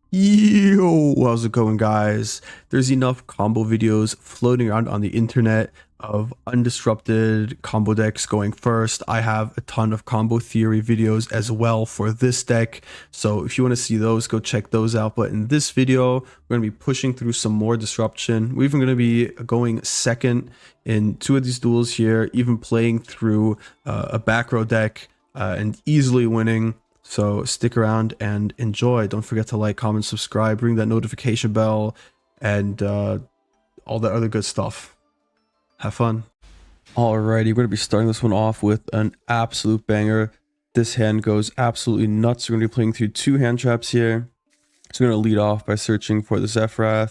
Yo, how's it going, guys? There's enough combo videos floating around on the internet of undisrupted combo decks going first. I have a ton of combo theory videos as well for this deck, so if you want to see those, go check those out. But in this video, we're going to be pushing through some more disruption. We're even going to be going second in two of these duels here, even playing through a Backrow deck and easily winning. So stick around and enjoy. Don't forget to like, comment, subscribe, ring that notification bell, and all that other good stuff. Have fun. Alrighty, we're going to be starting this one off with an absolute banger. This hand goes absolutely nuts. We're going to be playing through two hand traps here. So we're going to lead off by searching for the Zefra. I'm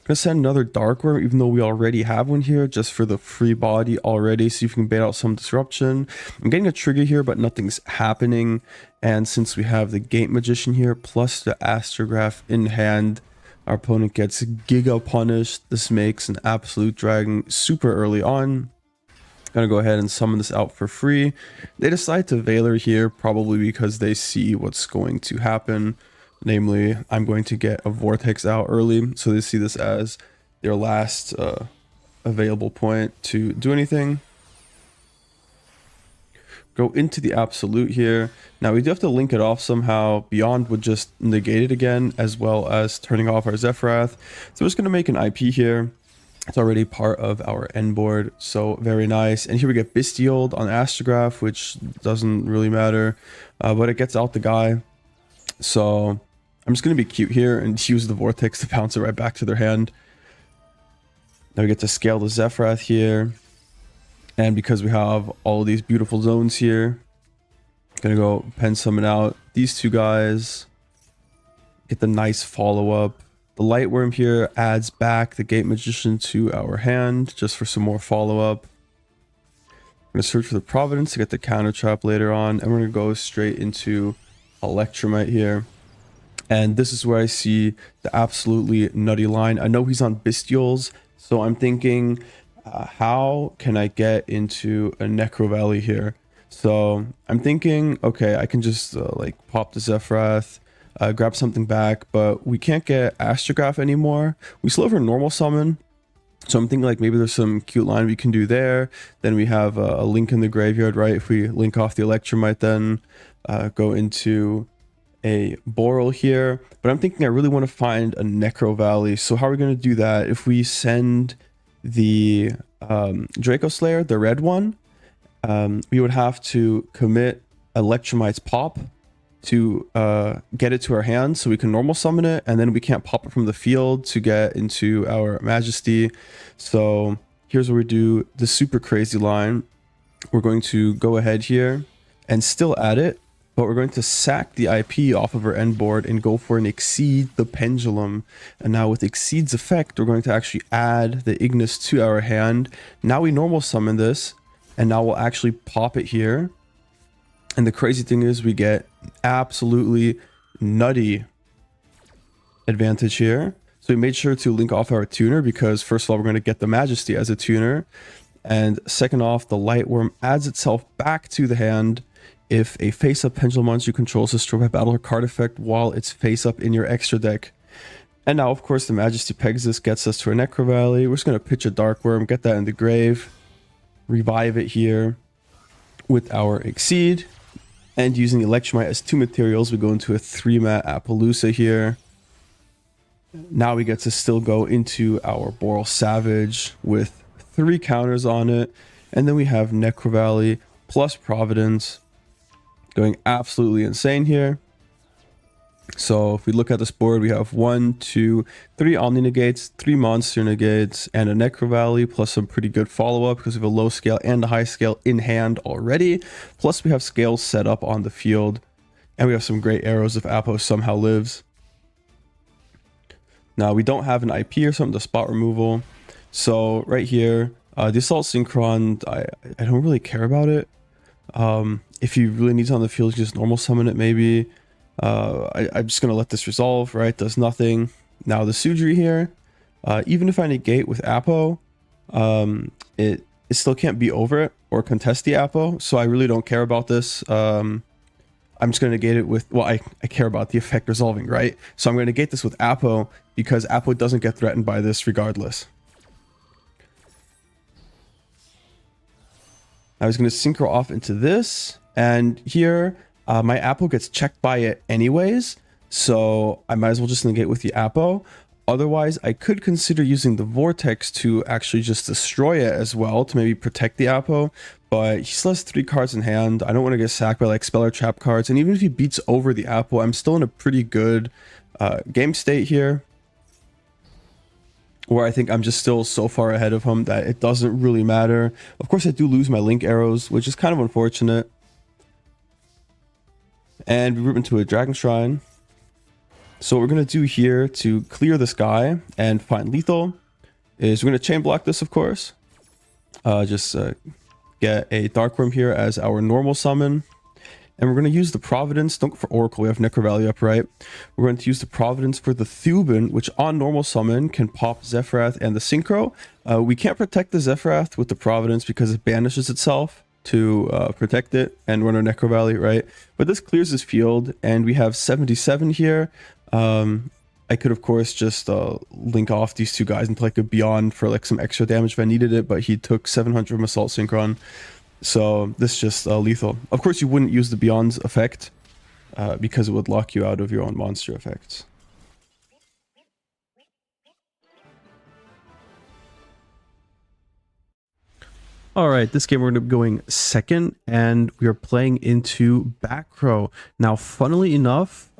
going to send another Dark Worm, even though we already have one here, just for the free body already. See if we can bait out some disruption. I'm getting a trigger here, but nothing's happening. And since we have the Gate Magician here, plus the Astrograph in hand, our opponent gets Giga punished. This makes an absolute dragon super early on. Gonna go ahead and summon this out for free. They decide to Veiler here, probably because they see what's going to happen. Namely, I'm going to get a Vortex out early, so they see this as their last available point to do anything. Go into the Absolute here. Now we do have to link it off somehow. Beyond would just negate it again, as well as turning off our Zefra. So we're just going to make an IP here. It's already part of our end board, so very nice. And here we get Bystial on Astrograph, which doesn't really matter, but it gets out the guy. So I'm just going to be cute here and use the Vortex to bounce it right back to their hand. Now we get to scale the Zefra here. And because we have all of these beautiful zones here, I'm going to go pen summon out these two guys. Get the nice follow-up. The Light Worm here adds back the Gate Magician to our hand, just for some more follow-up. I'm going to search for the Providence to get the counter trap later on. And we're going to go straight into Electromite here. And this is where I see the absolutely nutty line. I know he's on Bystials, so I'm thinking, how can I get into a Necro Valley here? So I'm thinking, okay, I can just like pop the Zefra, grab something back, but we can't get Astrograph anymore. We still have a normal summon. So I'm thinking like maybe there's some cute line we can do there. Then we have a Link in the Graveyard, right? If we link off the Electromite, then go into a Boral here. But I'm thinking I really want to find a Necro Valley. So how are we going to do that? If we send the Draco Slayer, the red one, we would have to commit Electromite's pop to get it to our hand so we can normal summon it, and then we can't pop it from the field to get into our Majesty. So here's where we do the super crazy line. We're going to go ahead here and still add it, but we're going to sack the IP off of our end board and go for an Exceed the Pendulum. And now with Exceed's effect, we're going to actually add the Ignis to our hand. Now we normal summon this, and now we'll actually pop it here. And the crazy thing is we get absolutely nutty advantage here. So we made sure to link off our tuner, because first of all, we're going to get the Majesty as a tuner. And second off, the Light Worm adds itself back to the hand if a face-up pendulum monster you control is destroyed by battle or card effect while it's face-up in your extra deck. And now, of course, the Majesty Pegasus gets us to a Necro Valley. We're just going to pitch a Dark Worm, get that in the grave, revive it here with our Exceed. And using the Electromite as two materials, we go into a 3-mat Appaloosa here. Now we get to still go into our Boral Savage with 3 counters on it. And then we have Necro Valley plus Providence, going absolutely insane here. So if we look at this board, we have 1, 2, 3 Omni Negates, 3 Monster Negates, and a Necro Valley, plus some pretty good follow-up because we have a low scale and a high scale in hand already. Plus we have scales set up on the field, and we have some great arrows if Apo somehow lives. Now we don't have an IP or something to spot removal. So right here, the Assault Synchron, I don't really care about it. If you really need it on the field, you just normal summon it maybe. I'm just going to let this resolve, right? Does nothing. Now the Sudri here, even if I negate with Apo, it still can't be over it or contest the Apo, so I really don't care about this. I'm just going to negate it with, well, I care about the effect resolving, right? So I'm going to negate this with Apo, because Apo doesn't get threatened by this regardless. I was going to synchro off into this, and here my Apo gets checked by it anyways, so I might as well just negate with the Apo. Otherwise, I could consider using the Vortex to actually just destroy it as well, to maybe protect the Apo, but he still has 3 cards in hand. I don't want to get sacked by like spell or trap cards, and even if he beats over the Apo, I'm still in a pretty good game state here, where I think I'm just still so far ahead of him that it doesn't really matter. Of course, I do lose my link arrows, which is kind of unfortunate. And we root into a Dragon Shrine. So what we're going to do here to clear this guy and find lethal is we're going to chain block this, of course. Get a Dark Worm here as our normal summon. And we're going to use the Providence. Don't go for Oracle, we have Necro Valley up, right? We're going to use the Providence for the Thuban, which on normal summon can pop Zefra and the Synchro. We can't protect the Zefra with the Providence because it banishes itself to protect it and run our Necro Valley, right? But this clears his field, and we have 77 here. I could, of course, just link off these 2 guys into like a Beyond for like some extra damage if I needed it, but he took 700 from Assault Synchron. So this is just lethal. Of course, you wouldn't use the Beyond's effect because it would lock you out of your own monster effects. Alright, this game we're going to be going second, and we are playing into Backrow. Now, funnily enough,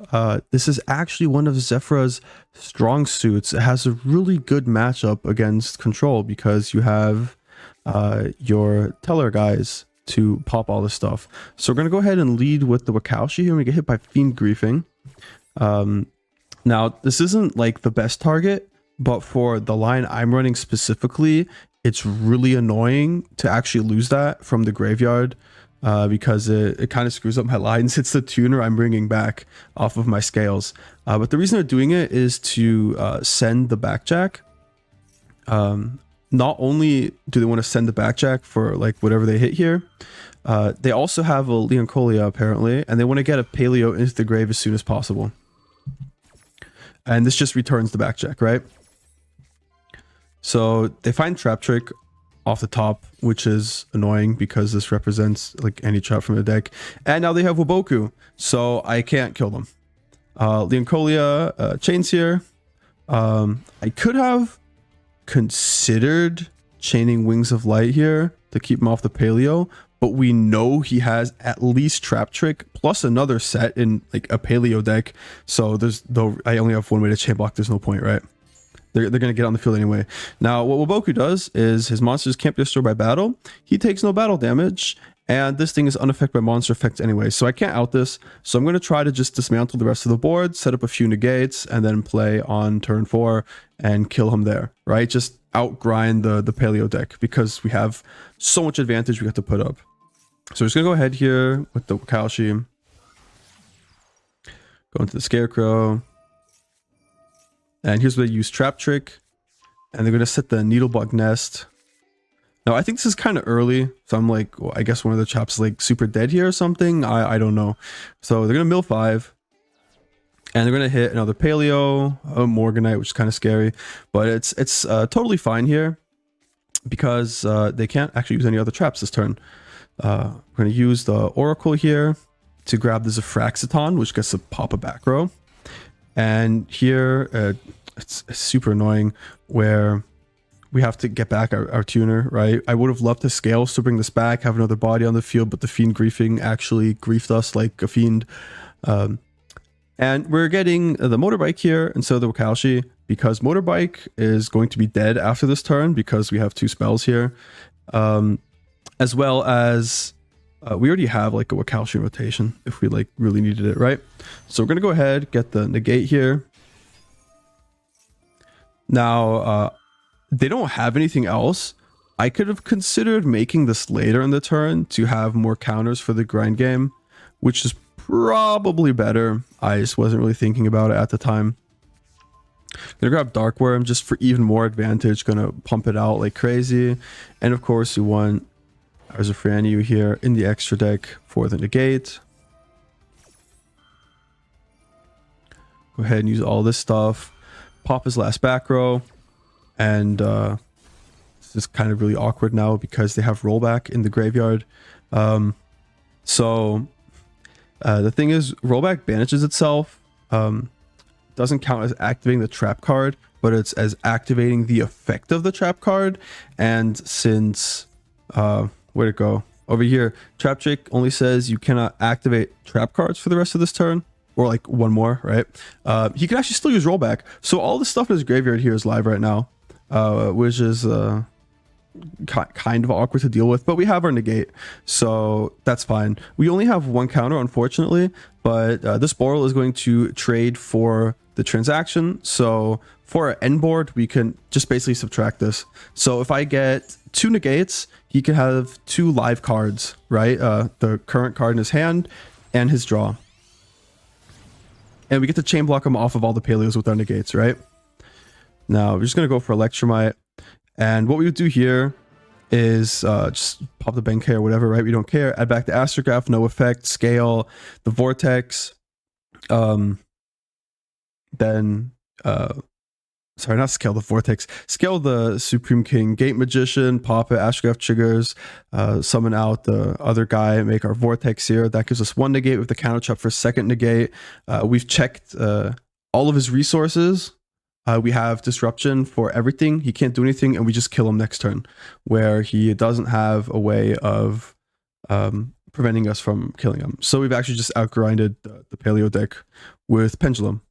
this is actually one of Zefra's strong suits. It has a really good matchup against Control because you have your Teller guys to pop all this stuff. So we're going to go ahead and lead with the Wakaushi here, and we get hit by Fiend Griefing. Now, this isn't like the best target, but for the line I'm running specifically, it's really annoying to actually lose that from the graveyard because it kind of screws up my lines. It's the tuner I'm bringing back off of my scales. But the reason they're doing it is to send the backjack. Not only do they want to send the backjack for like whatever they hit here, they also have a Leoncolia apparently, and they want to get a Paleo into the grave as soon as possible. And this just returns the backjack, right? So they find Trap Trick off the top, which is annoying because this represents like any trap from the deck. And now they have Waboku, so I can't kill them. Leoncolia chains here. I could have considered chaining Wings of Light here to keep him off the Paleo, but we know he has at least Trap Trick plus another set in like a Paleo deck. So I only have one way to chain block. There's no point, right? They're going to get on the field anyway. Now, what Waboku does is his monsters can't be destroyed by battle. He takes no battle damage, and this thing is unaffected by monster effects anyway, so I can't out this. So I'm going to try to just dismantle the rest of the board, set up a few negates, and then play on turn 4 and kill him there, right? Just outgrind the Paleo deck because we have so much advantage we have to put up. So we're just going to go ahead here with the Wakaushi. Go into the Scarecrow. And here's where they use Trap Trick. And they're going to set the Needlebug Nest. Now, I think this is kind of early. So I'm like, well, I guess one of the chops is like super dead here or something. I don't know. So they're going to mill 5. And they're going to hit another Paleo, a Morganite, which is kind of scary. But it's totally fine here. Because they can't actually use any other traps this turn. We're going to use the Oracle here to grab the Zefraxiton, which gets to pop a Backrow. And here, it's super annoying where we have to get back our tuner, right? I would have loved the scales to bring this back, have another body on the field, but the Fiend Griefing actually griefed us like a fiend. And we're getting the Motorbike here, and so the Wakaushi, because Motorbike is going to be dead after this turn because we have 2 spells here. As well as... we already have like a Wakaushi rotation if we like really needed it, right? So we're going to go ahead, get the negate here. Now, they don't have anything else. I could have considered making this later in the turn to have more counters for the grind game, which is probably better. I just wasn't really thinking about it at the time. Gonna grab Dark Worm just for even more advantage. Gonna pump it out like crazy. And of course, we want... There's a Franyu here in the extra deck for the negate. Go ahead and use all this stuff. Pop his last back row. And this is kind of really awkward now because they have rollback in the graveyard. So the thing is, rollback banishes itself. Doesn't count as activating the trap card, but it's as activating the effect of the trap card. And since where'd it go? Over here, Trap Trick only says you cannot activate trap cards for the rest of this turn, or like one more, right? He can actually still use rollback. So all the stuff in his graveyard here is live right now, which is kind of awkward to deal with, but we have our negate, so that's fine. We only have one counter, unfortunately, but this Boral is going to trade for the transaction. So for our end board, we can just basically subtract this. So if I get 2 negates, he can have 2 live cards, right? The current card in his hand and his draw. And we get to chain block him off of all the paleos with our negates, right? Now we're just going to go for Electromite. And what we would do here is just pop the Benkei or whatever, right? We don't care. Add back the Astrograph, no effect. Scale the Vortex. Then sorry, not scale the Vortex. Scale the Supreme King, Gate Magician, pop it, Astrograph triggers, summon out the other guy, make our Vortex here. That gives us 1 negate with the counter trap for second negate. We've checked all of his resources. We have disruption for everything. He can't do anything, and we just kill him next turn, where he doesn't have a way of preventing us from killing him. So we've actually just outgrinded the paleo deck with Pendulum.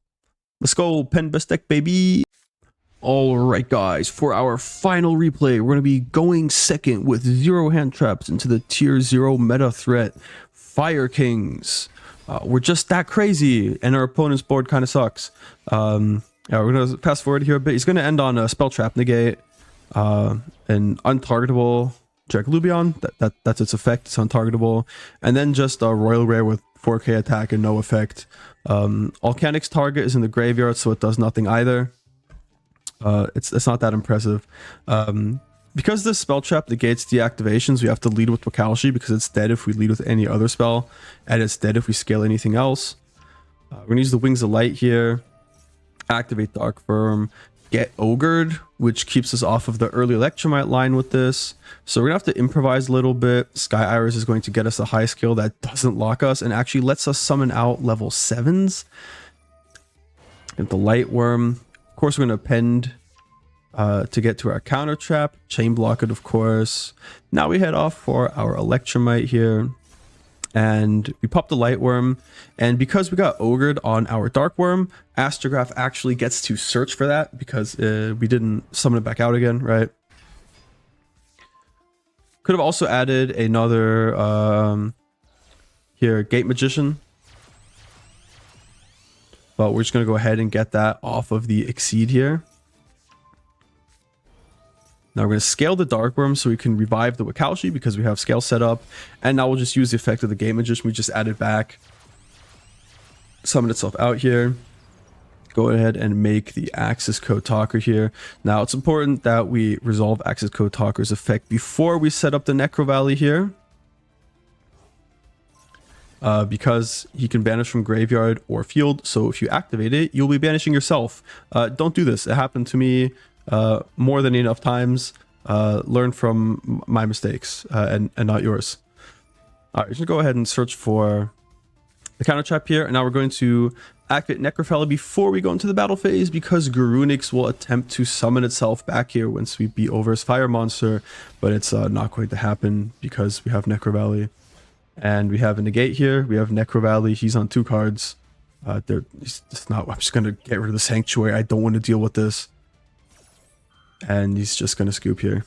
Let's go, Pen best deck, baby. All right, guys, for our final replay, we're going to be going second with 0 hand traps into the tier 0 meta threat, Fire Kings. We're just that crazy, and our opponent's board kind of sucks. Yeah, we're going to fast forward here a bit. He's going to end on a Spell Trap Negate, an untargetable Drake Lubion. That's its effect. It's untargetable. And then just a Royal Rare with 4k attack and no effect. Volcanic's target is in the graveyard, so it does nothing either. It's not that impressive. Because this Spell Trap negates deactivations, we have to lead with Wakaushi because it's dead if we lead with any other spell, and it's dead if we scale anything else. We're going to use the Wings of Light here. Activate Dark Firm, get Ogred, which keeps us off of the early Electromite line with this. So we're gonna have to improvise a little bit. Sky Iris is going to get us a high skill that doesn't lock us and actually lets us summon out level 7s. Get the Light Worm. Of course, we're gonna append to get to our counter trap. Chain block it, of course. Now we head off for our Electromite here. And we pop the Light Worm, and because we got Ogred on our Dark Worm, Astrograph actually gets to search for that because we didn't summon it back out again, right? Could have also added another here, Gate Magician, but we're just going to go ahead and get that off of the Exceed here. Now we're going to scale the Dark Worm so we can revive the Wakaushi because we have scale set up. And now we'll just use the effect of the Gate Magician we just added back. Summon itself out here. Go ahead and make the Axis Code Talker here. Now it's important that we resolve Axis Code Talker's effect before we set up the Necro Valley here. Because he can banish from graveyard or field. So if you activate it, you'll be banishing yourself. Don't do this. It happened to me more than enough times. Learn from my mistakes and not yours. All right, we're gonna go ahead and search for the counter trap here, and now we're going to activate Necrophilia before we go into the battle phase because Garunix will attempt to summon itself back here once we beat over his fire monster, but it's not going to happen because we have Necro Valley. And we have a negate here. We have Necro Valley. He's on 2 cards. He's just not. I'm just gonna get rid of the Sanctuary. I don't want to deal with this. And he's just gonna scoop here.